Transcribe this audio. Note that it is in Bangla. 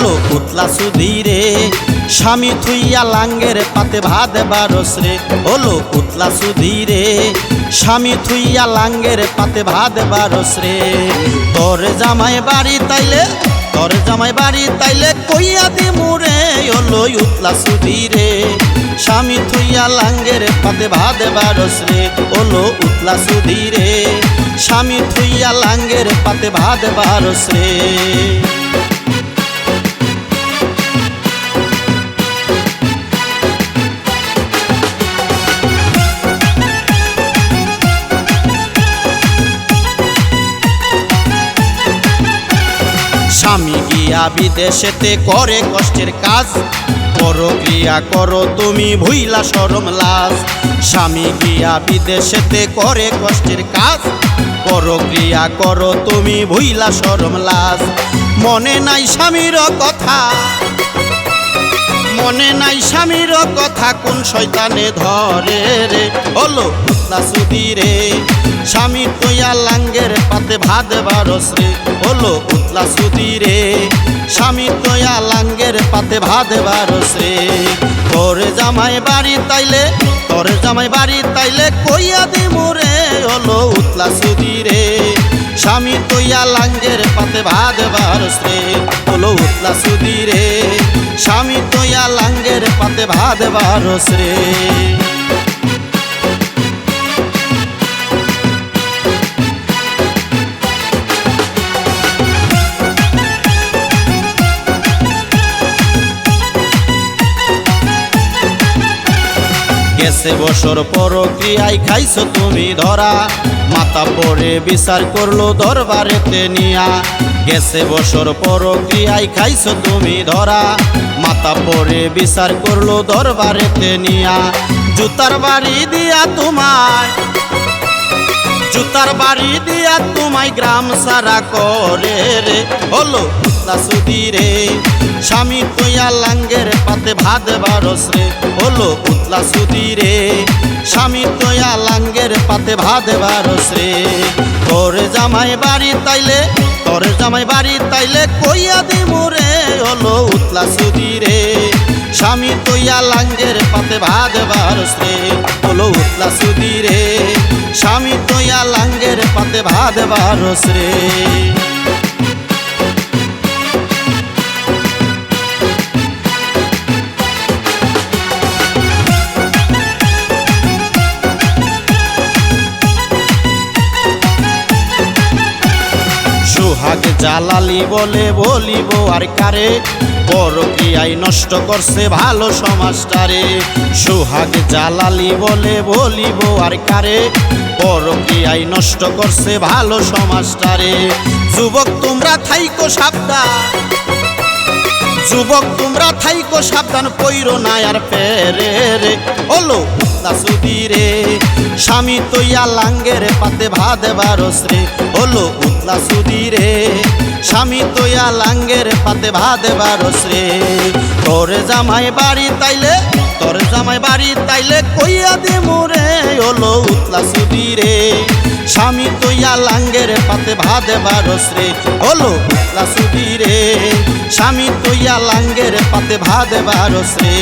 হলো উতলা সুধি রে, স্বামী থুইয়া লাঙ্গের পাতে ভাত বারস রে। হলো উতলা সুধি রে, স্বামী থুইয়া লাঙ্গের পাতে ভাত বারস রে। তোর জামাই বাড়ি তাইলে, তোর জামাই বাড়ি তাইলে কইয়া দি মুরে। হলো উতলা সুধি রে, স্বামী থুইয়া লাঙ্গের পাতে ভাত বারস রে। হলো উতলা সুধি রে, স্বামী থুইয়া লাঙ্গের পাতে ভাত বারস রে। স্বামী গিয়া বিদেশেতে করে কষ্টের কাজ, পরক্রিয়া করো তুমি ভুইলা শরম লাজ। স্বামী গিয়া বিদেশেতে করে কষ্টের কাজ, পরক্রিয়া করো তুমি ভুইলা শরম লাজ। মনে নাই স্বামীর কথা, মনে নাই স্বামীর কথা, কোন শয়তানে ধরে রে। হলো উতলা সুধি রে, স্বামী তোয়া লাঙ্গের পাতে ভাত বারস রে। হলো উতলা সুধি রে, স্বামী তোয়া লাঙ্গের পাতে ভাত বারস রে। তোর জামাই বাড়ি তাইলে, তোর জামাই বাড়ি তাইলে কইয়া দি মোরে। হলো উতলা সুধি রে, স্বামী তোয়া লাঙ্গের পাতে ভাত বারস রে। হলো উতলা সুধি রে, স্বামী তোয়া লাঙ্গের পাতে ভাত বারস রে। গেছে বছর পরক্রিয়ায় খাইছো তুমি ধরা, মাথা পরে বিচার করলো দরবারেতে নিয়া। গেছে বছর পরক্রিয়ায় খাইছো তুমি ধরা, মাথা পরে বিচার করলো দরবারেতে নিয়া। জুতার বাড়ি দিয়া তোমায়, জুতার বাড়ি দিয়া তোমায় গ্রাম সারা করে রে। হলো উতলা সুধি রে, স্বামী তোয়া লাঙ্গের পাতে ভাত বারস রে। হলো উতলা সুধি রে, স্বামী তোয়া লাঙ্গের পাতে ভাত বারস রে। তোর জামাই বাড়ি তাইলে, তোর জামাই বাড়ি তাইলে কইয়া দি মোরে। হলো উতলা সুধি রে, স্বামী তোয়া লাঙ্গের পাতে ভাত বারস রে। হলো উতলা সুধি রে, স্বামী তোয়া লাঙ্গের পাতে ভাত বারস রে। সোহাগ জালালি বলে বলিব আর কারে, পরক্রিয়ায় নষ্ট করছে ভালো সমাজটারে। সোহাগ জালালি বলে বলিব আর কারে, পরক্রিয়ায় নষ্ট করছে ভালো সমাজটারে। যুবক তোমরা থাইকো সাবধান, যুবক তোমরা থাইকো সাবধান, পইরো না আর পেরে রে। হলো উতলা সুধি রে, স্বামী তোয়া লাঙ্গের পাতে ভাত বারস রে। হলো উতলা সুধি রে, স্বামী তোয়া লাঙ্গের পাতে ভাত বারস রে। তোর জামাই বাড়ি তাইলে, তোর জামাই বাড়ি তাইলে কইয়া দি মোরে। হলো উতলা সুধি রে, স্বামী তোয়া লাঙ্গের পাতে ভাত বারস রে। হলো উতলা সুধি রে, স্বামী তোয়া লাঙ্গের পাতে ভাত বারস রে।